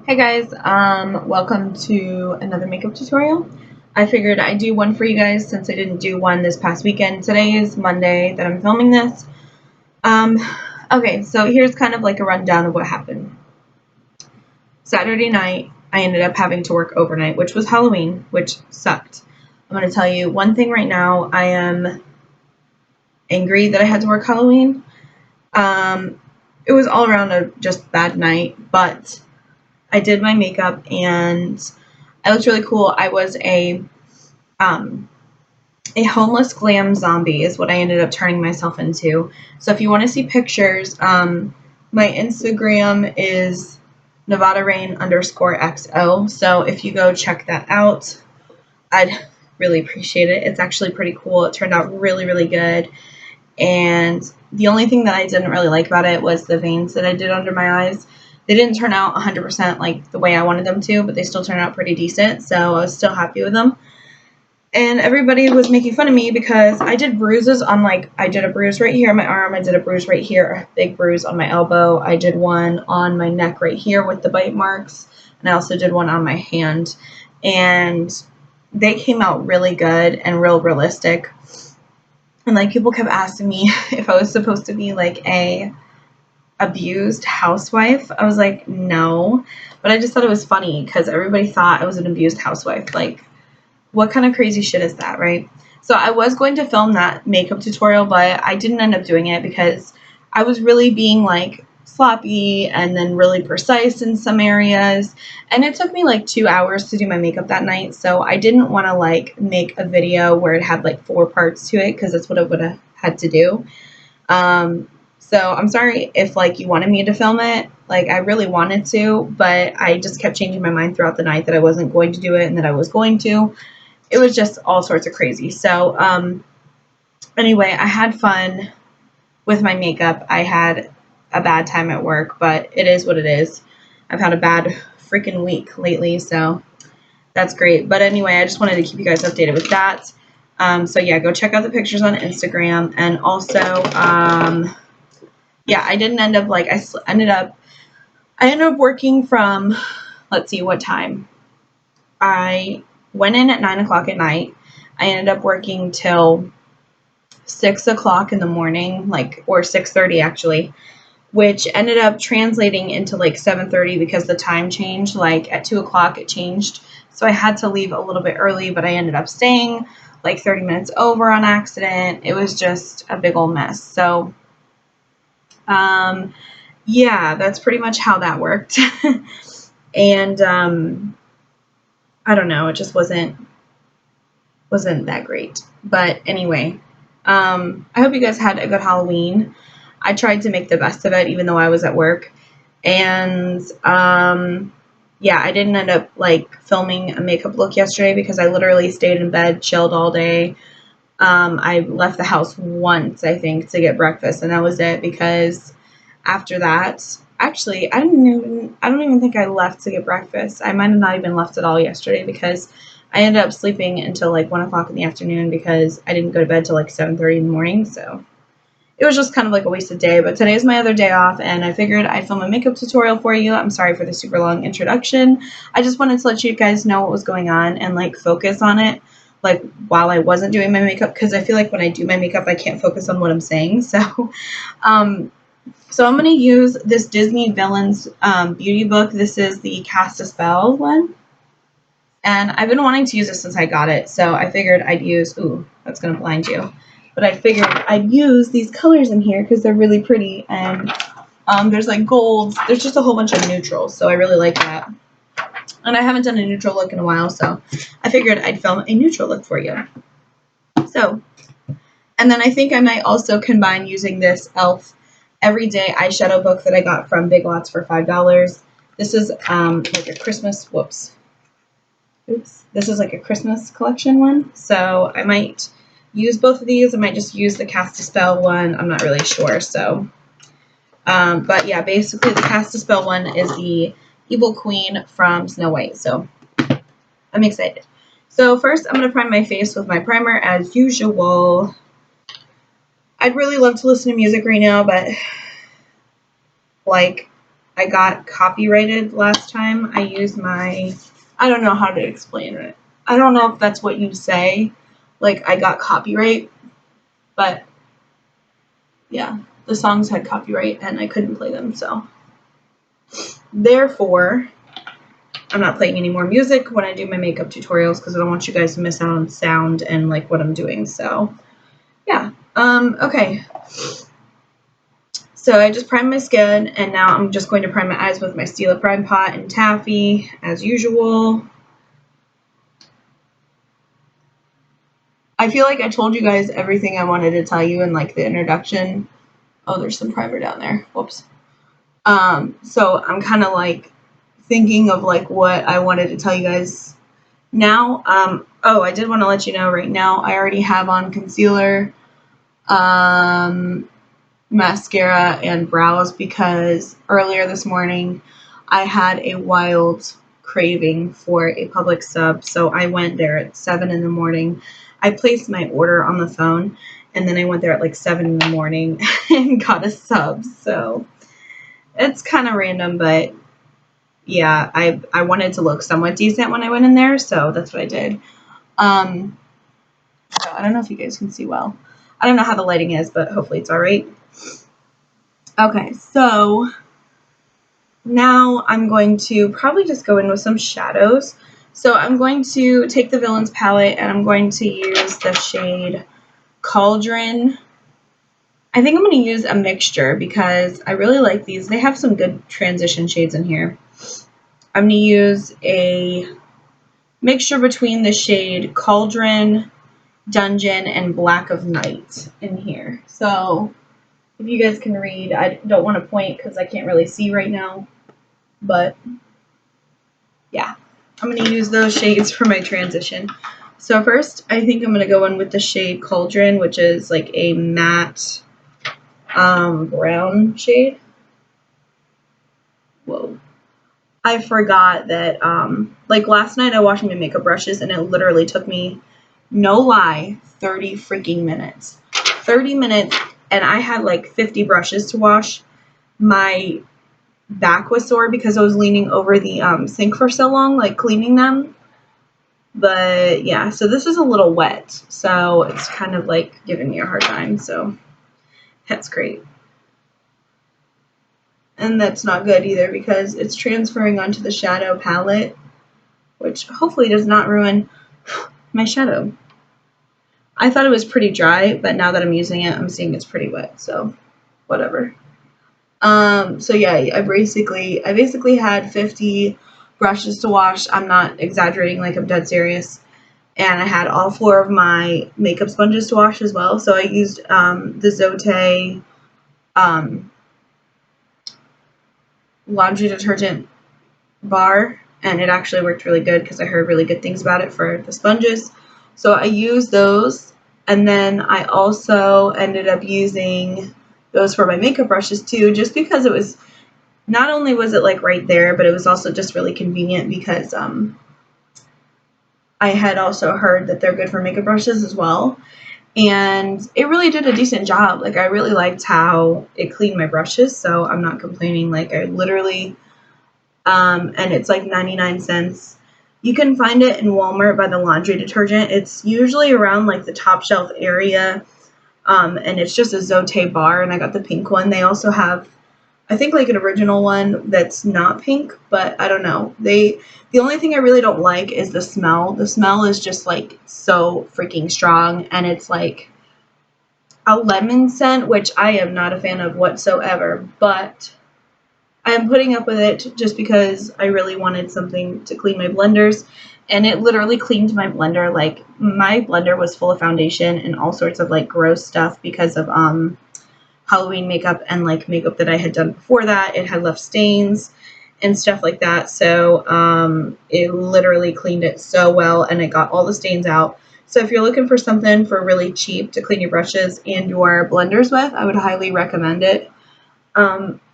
Hey guys, welcome to another makeup tutorial. I figured I'd do one for you guys since I didn't do one this past weekend. Today is Monday that I'm filming this. Um, okay, so here's kind of like a rundown of what happened. Saturday night, I ended up having to work overnight, which was Halloween, which sucked. I'm going to tell you one thing right now. I am angry that I had to work Halloween. It was all around a just bad night, but I did my makeup and I looked really cool. I was um, a homeless glam zombie is what I ended up turning myself into. So if you want to see pictures, my Instagram is NevadaRain_XO. So if you go check that out, I'd really appreciate it. It's actually pretty cool. It turned out really, really good. And the only thing that I didn't really like about it was the veins that I did under my eyes. They didn't turn out 100% like the way I wanted them to, but they still turned out pretty decent, so I was still happy with them. And everybody was making fun of me because I did bruises on, I did a bruise right here on my arm, I did a bruise right here, a big bruise on my elbow, I did one on my neck right here with the bite marks, and I also did one on my hand. And they came out really good and real realistic. And people kept asking me if I was supposed to be a abused housewife. I was like, no. But I just thought it was funny because everybody thought I was an abused housewife. What kind of crazy shit is that, right? So I was going to film that makeup tutorial, but I didn't end up doing it because I was really being sloppy and then really precise in some areas. And it took me 2 hours to do my makeup that night. So I didn't want to make a video where it had 4 parts to it because that's what I would have had to do. So I'm sorry if you wanted me to film it. I really wanted to, but I just kept changing my mind throughout the night that I wasn't going to do it and that I was going to. It was just all sorts of crazy. So anyway, I had fun with my makeup. I had a bad time at work, but it is what it is. I've had a bad freaking week lately, so that's great. But anyway, I just wanted to keep you guys updated with that. So yeah, go check out the pictures on Instagram. And also, yeah, I didn't end up I ended up working from, let's see what time. I went in at 9 o'clock at night. I ended up working till 6 o'clock in the morning, or 6:30 actually, which ended up translating into 7:30 because the time changed. At 2 o'clock it changed. So I had to leave a little bit early, but I ended up staying 30 minutes over on accident. It was just a big old mess. So, yeah, that's pretty much how that worked. And, I don't know, it just wasn't that great. But anyway, I hope you guys had a good Halloween. I tried to make the best of it, even though I was at work. And, yeah, I didn't end up, filming a makeup look yesterday because I literally stayed in bed, chilled all day. I left the house once, I think, to get breakfast, and that was it because after that, actually, I don't even think I left to get breakfast. I might have not even left at all yesterday because I ended up sleeping until 1 o'clock in the afternoon because I didn't go to bed till 7:30 in the morning. So it was just kind of a wasted day. But today is my other day off, and I figured I'd film a makeup tutorial for you. I'm sorry for the super long introduction. I just wanted to let you guys know what was going on and focus on it while I wasn't doing my makeup, because I feel when I do my makeup I can't focus on what I'm saying. So so I'm going to use this Disney Villains beauty book. This is the Cast a Spell one. And I've been wanting to use this since I got it. So I figured I'd use, ooh, that's going to blind you. But I figured I'd use these colors in here because they're really pretty. And there's golds. There's just a whole bunch of neutrals. So I really like that. And I haven't done a neutral look in a while. So I figured I'd film a neutral look for you. So, and then I think I might also combine using this e.l.f. Everyday Eyeshadow book that I got from Big Lots for $5. This is a Christmas, this is a Christmas collection one. So I might use both of these. I might just use the Cast a Spell one. I'm not really sure. So, but yeah, basically the Cast a Spell one is the Evil Queen from Snow White. So I'm excited. So first I'm going to prime my face with my primer as usual. I'd really love to listen to music right now, but I got copyrighted last time. I used my, I don't know how to explain it. I don't know if that's what you say. Like, I got copyright, but yeah, the songs had copyright and I couldn't play them, so. Therefore, I'm not playing any more music when I do my makeup tutorials because I don't want you guys to miss out on sound and like what I'm doing, so yeah. Okay. So I just primed my skin, and now I'm just going to prime my eyes with my Stila Prime Pot and Taffy, as usual. I feel like I told you guys everything I wanted to tell you in like the introduction. Oh, there's some primer down there. Whoops. So I'm kind of like thinking of like what I wanted to tell you guys now. Oh, I did want to let you know right now I already have on concealer, mascara, and brows because earlier this morning I had a wild craving for a Publix sub, so I went there at 7 in the morning. I placed my order on the phone, and then I went there at like 7 in the morning and got a sub, so it's kind of random, but yeah, I wanted to look somewhat decent when I went in there, so that's what I did. So I don't know if you guys can see well. I don't know how the lighting is, but hopefully it's all right. Okay, so now I'm going to probably just go in with some shadows. So I'm going to take the Villains palette and I'm going to use the shade Cauldron. I think I'm going to use a mixture because I really like these. They have some good transition shades in here. I'm going to use a mixture between the shade Cauldron, Dungeon, and Black of Night in here. So if you guys can read, I don't want to point because I can't really see right now, but yeah, I'm going to use those shades for my transition. So first, I think I'm going to go in with the shade Cauldron, which is like a matte brown shade. Whoa. I forgot that, like last night I washed my makeup brushes and it literally took me, no lie, 30 freaking minutes. 30 minutes, and I had like 50 brushes to wash. My back was sore because I was leaning over the sink for so long, like cleaning them. But yeah, so this is a little wet, so it's kind of like giving me a hard time, so that's great. And that's not good either because it's transferring onto the shadow palette, which hopefully does not ruin my shadow. I thought it was pretty dry, but now that I'm using it, I'm seeing it's pretty wet, so whatever. So yeah, I basically had 50 brushes to wash. I'm not exaggerating, like I'm dead serious. And I had all 4 of my makeup sponges to wash as well. So I used the Zote laundry detergent bar, and it actually worked really good because I heard really good things about it for the sponges. So I used those, and then I also ended up using those for my makeup brushes too, just because it was, not only was it like right there, but it was also just really convenient because I had also heard that they're good for makeup brushes as well. And it really did a decent job. Like I really liked how it cleaned my brushes, so I'm not complaining. Like I literally, and it's like 99 cents. You can find it in Walmart by the laundry detergent. It's usually around like the top shelf area. And it's just a Zote bar, and I got the pink one. They also have, I think, like an original one that's not pink, but I don't know. The only thing I really don't like is the smell. The smell is just like so freaking strong, and it's like a lemon scent, which I am not a fan of whatsoever, but I am putting up with it just because I really wanted something to clean my blenders, and it literally cleaned my blender. Like my blender was full of foundation and all sorts of like gross stuff because of Halloween makeup and like makeup that I had done before that. It had left stains and stuff like that. So it literally cleaned it so well, and it got all the stains out. So if you're looking for something for really cheap to clean your brushes and your blenders with, I would highly recommend it.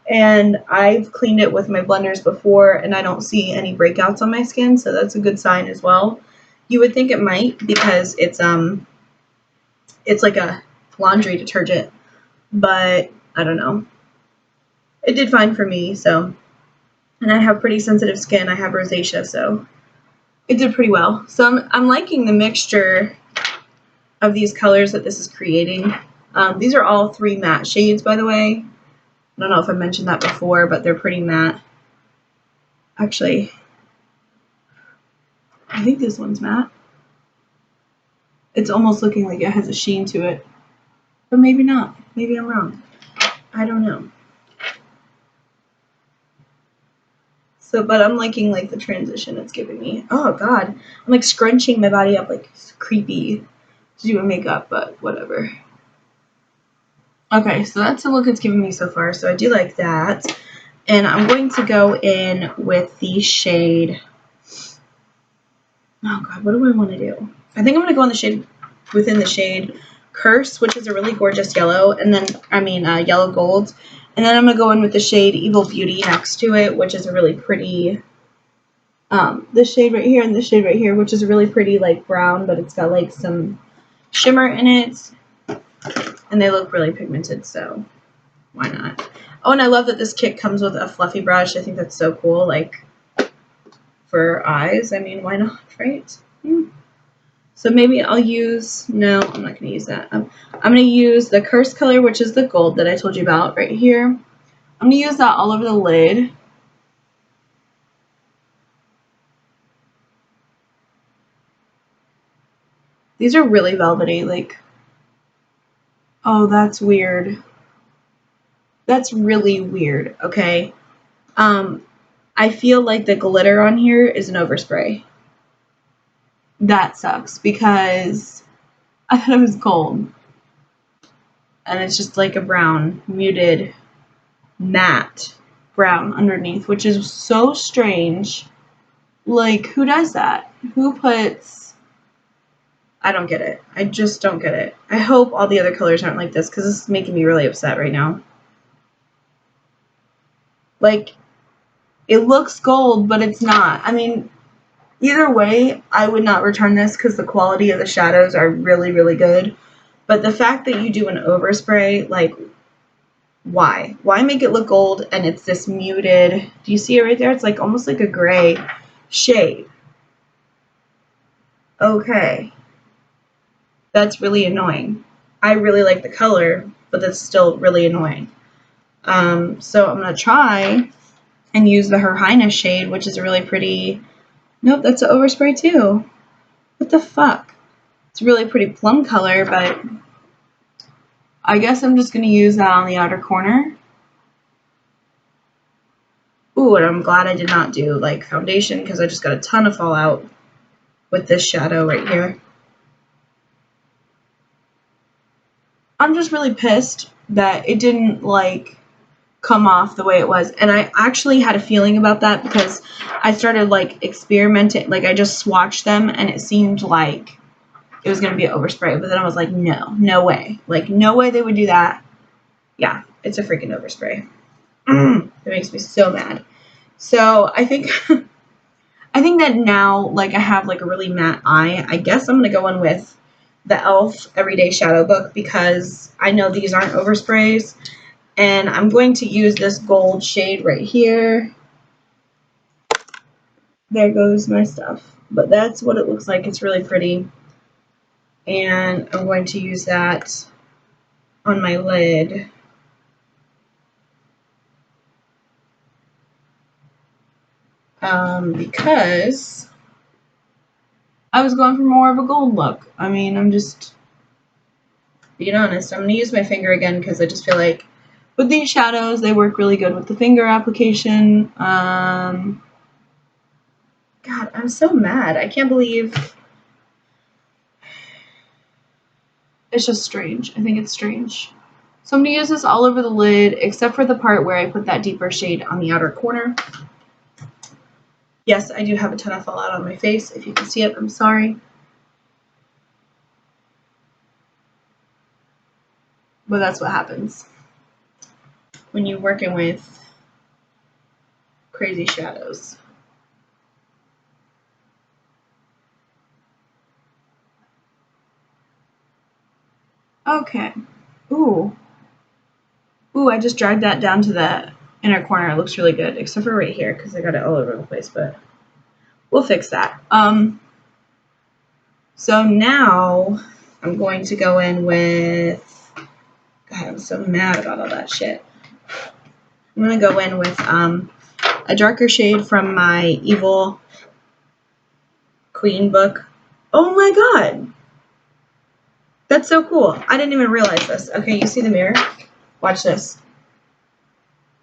And I've cleaned it with my blenders before, and I don't see any breakouts on my skin, so that's a good sign as well. You would think it might because it's like a laundry detergent, but I don't know. It did fine for me, so And I have pretty sensitive skin. I have rosacea, so it did pretty well. So I'm liking the mixture of these colors that this is creating. These are all 3 matte shades, by the way. I don't know if I mentioned that before, but they're pretty matte. Actually, I think this one's matte. It's almost looking like it has a sheen to it, but maybe not. Maybe I'm wrong. I don't know. So, but I'm liking like the transition it's giving me. Oh God, I'm like scrunching my body up like it's creepy to do a makeup, but whatever. Okay, so that's the look it's giving me so far. So I do like that, and I'm going to go in with the shade. Oh God, what do I want to do? I think I'm gonna go in the shade within the shade Curse, which is a really gorgeous yellow, and then yellow gold, and then I'm gonna go in with the shade Evil Beauty next to it, which is a really pretty. This shade right here and this shade right here, which is a really pretty like brown, but it's got like some shimmer in it, and they look really pigmented, so why not? Oh, and I love that this kit comes with a fluffy brush. I think that's so cool, like for eyes. I mean, why not, right? So maybe I'll use, no, I'm not going to use that. I'm going to use the Curse color, which is the gold that I told you about right here. I'm going to use that all over the lid. These are really velvety, like, oh, that's weird. That's really weird, okay? I feel like the glitter on here is an overspray. That sucks because I thought it was gold. And it's just like a brown, muted, matte brown underneath, which is so strange. Like, who does that? Who puts... I don't get it. I just don't get it. I hope all the other colors aren't like this because this is making me really upset right now. Like, it looks gold, but it's not. I mean, either way, I would not return this because the quality of the shadows are really, really good. But the fact that you do an overspray, like, why? Why make it look gold and it's this muted... Do you see it right there? It's like almost like a gray shade. Okay. That's really annoying. I really like the color, but that's still really annoying. So I'm going to try and use the Her Highness shade, which is a really pretty... Nope, that's an overspray too. What the fuck? It's a really pretty plum color, but I guess I'm just going to use that on the outer corner. Ooh, and I'm glad I did not do like foundation because I just got a ton of fallout with this shadow right here. I'm just really pissed that it didn't like come off the way it was, and I actually had a feeling about that because I started like experimenting, like I just swatched them and it seemed like it was going to be an overspray, but then I was like, no way, like no way they would do that. Yeah, it's a freaking overspray. It makes me so mad. So I think I think that now like I have like a really matte eye. I guess I'm going to go in with the e.l.f. Everyday Shadow Book because I know these aren't oversprays. And I'm going to use this gold shade right here. There goes my stuff. But that's what it looks like. It's really pretty. And I'm going to use that on my lid. Because I was going for more of a gold look. I mean, I'm just being honest. I'm going to use my finger again because I just feel like with these shadows, they work really good with the finger application. God, I'm so mad. I can't believe... It's just strange. I think it's strange. So I'm going to use this all over the lid, except for the part where I put that deeper shade on the outer corner. Yes, I do have a ton of fallout on my face. If you can see it, I'm sorry. But that's what happens when you're working with crazy shadows. Okay. Ooh. Ooh, I just dragged that down to inner corner. It looks really good, except for right here because I got it all over the place, but we'll fix that. So now I'm going to go in with, God, I'm so mad about all that shit. I'm going to go in with a darker shade from my Evil Queen book. Oh my God. That's so cool. I didn't even realize this. Okay, you see the mirror? Watch this.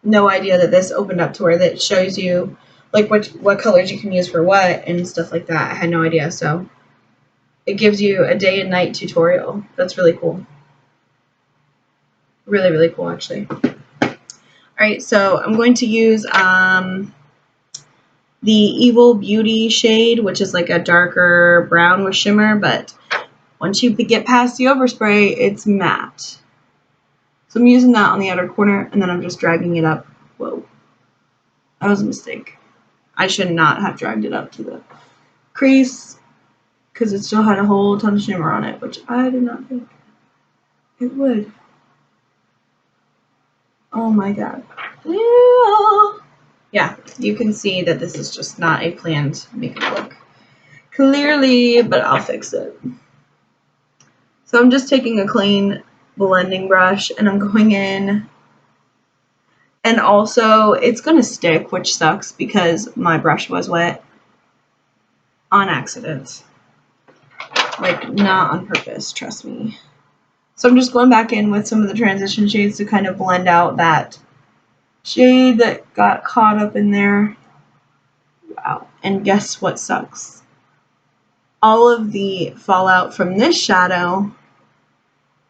No idea that this opened up to where that shows you like what colors you can use for what and stuff like that. I had no idea. So it gives you a day and night tutorial. That's really cool. Really, really cool, actually. All right, so I'm going to use the Evil Beauty shade, which is like a darker brown with shimmer, but once you get past the overspray, it's matte. So I'm using that on the outer corner, and then I'm just dragging it up. Whoa. That was a mistake. I should not have dragged it up to the crease, because it still had a whole ton of shimmer on it, which I did not think it would. Oh my God. Yeah, you can see that this is just not a planned makeup look. Clearly, but I'll fix it. So I'm just taking a clean blending brush and I'm going in. And also, it's going to stick, which sucks because my brush was wet on accident. Like, not on purpose, trust me. So I'm just going back in with some of the transition shades to kind of blend out that shade that got caught up in there. Wow. And guess what sucks? All of the fallout from this shadow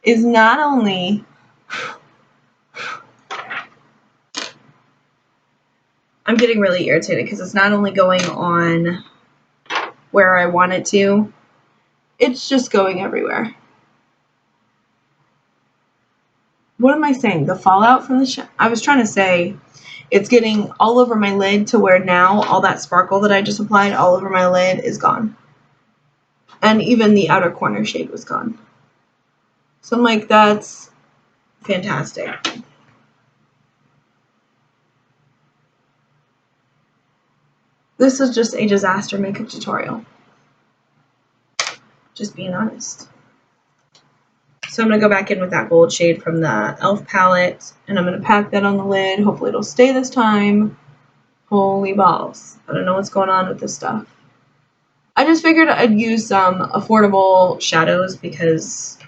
is not only I'm getting really irritated because it's not only going on where I want it to, it's just going everywhere. What am I saying? The fallout from the I was trying to say it's getting all over my lid to where now all that sparkle that I just applied all over my lid is gone. And even the outer corner shade was gone. So I'm like, that's fantastic. This is just a disaster makeup tutorial. Just being honest. So I'm going to go back in with that gold shade from the e.l.f. palette, and I'm going to pack that on the lid. Hopefully it'll stay this time. Holy balls. I don't know what's going on with this stuff. I just figured I'd use some affordable shadows because,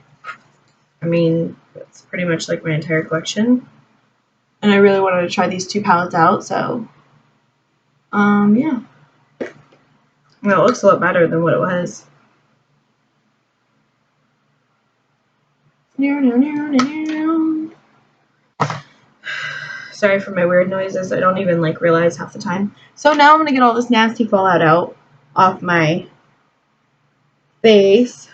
I mean, it's pretty much like my entire collection. And I really wanted to try these two palettes out, so, yeah. Well, it looks a lot better than what it was. Sorry for my weird noises. I don't even like realize half the time. So now I'm going to get all this nasty fallout out off my face.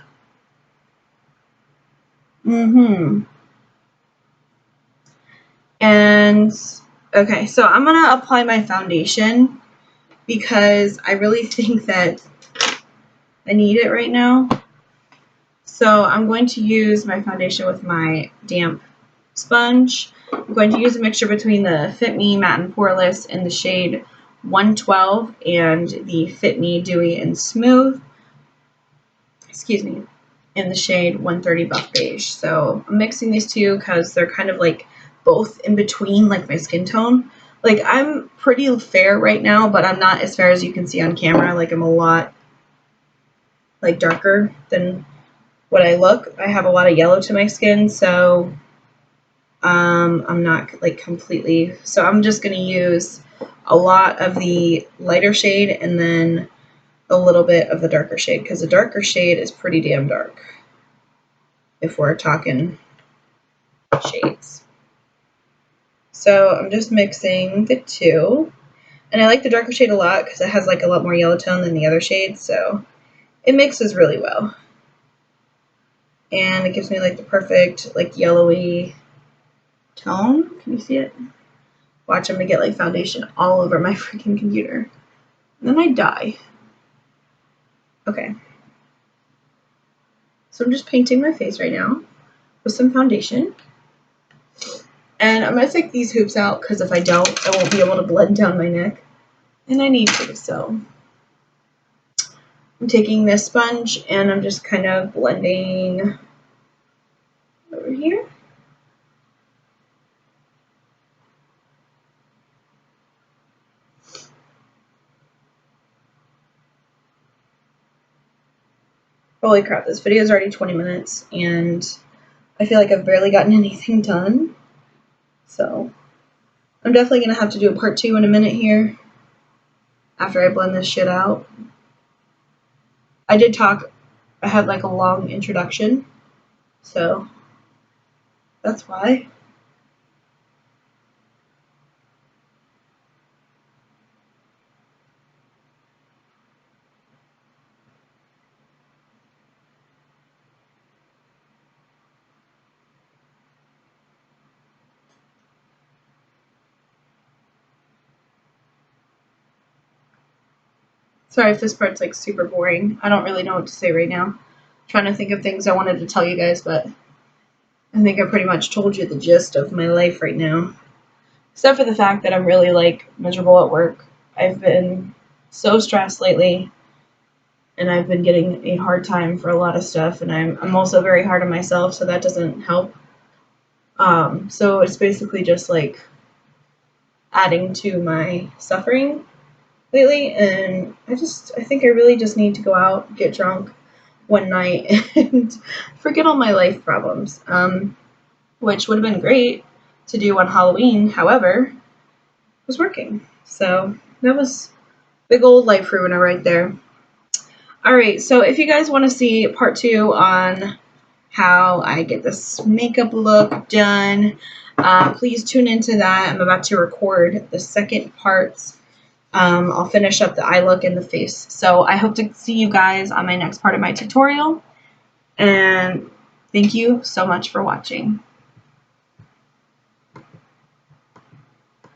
And okay, so I'm going to apply my foundation because I really think that I need it right now. So I'm going to use my foundation with my damp sponge. I'm going to use a mixture between the Fit Me Matte and Poreless in the shade 112 and the Fit Me Dewy and Smooth, excuse me, in the shade 130 Buff Beige. So I'm mixing these two because they're kind of like both in between like my skin tone. Like I'm pretty fair right now, but I'm not as fair as you can see on camera. Like I'm a lot like darker than what I look. I have a lot of yellow to my skin, so I'm not like completely, so I'm just going to use a lot of the lighter shade and then a little bit of the darker shade because the darker shade is pretty damn dark if we're talking shades. So I'm just mixing the two, and I like the darker shade a lot because it has like a lot more yellow tone than the other shades, so it mixes really well. And it gives me like the perfect like yellowy tone. Can you see it? Watch, I'm gonna get like foundation all over my freaking computer. And then I die. Okay. So I'm just painting my face right now with some foundation. And I'm going to take these hoops out because if I don't, I won't be able to blend down my neck. And I need to, so I'm taking this sponge and I'm just kind of blending over here. Holy crap, this video is already 20 minutes and I feel like I've barely gotten anything done. So I'm definitely going to have to do a part 2 in a minute here after I blend this shit out. I had like a long introduction, so that's why. Sorry if this part's like super boring. I don't really know what to say right now. I'm trying to think of things I wanted to tell you guys, but I think I pretty much told you the gist of my life right now. Except for the fact that I'm really like miserable at work. I've been so stressed lately and I've been getting a hard time for a lot of stuff and I'm also very hard on myself, so that doesn't help. So it's basically just like adding to my suffering lately, and I think I really just need to go out, get drunk one night, and forget all my life problems, which would have been great to do on Halloween. However, it was working, so that was big old life ruiner right there. Alright, so if you guys want to see part 2 on how I get this makeup look done, please tune into that. I'm about to record the second parts. I'll finish up the eye look and the face. So I hope to see you guys on my next part of my tutorial. And thank you so much for watching.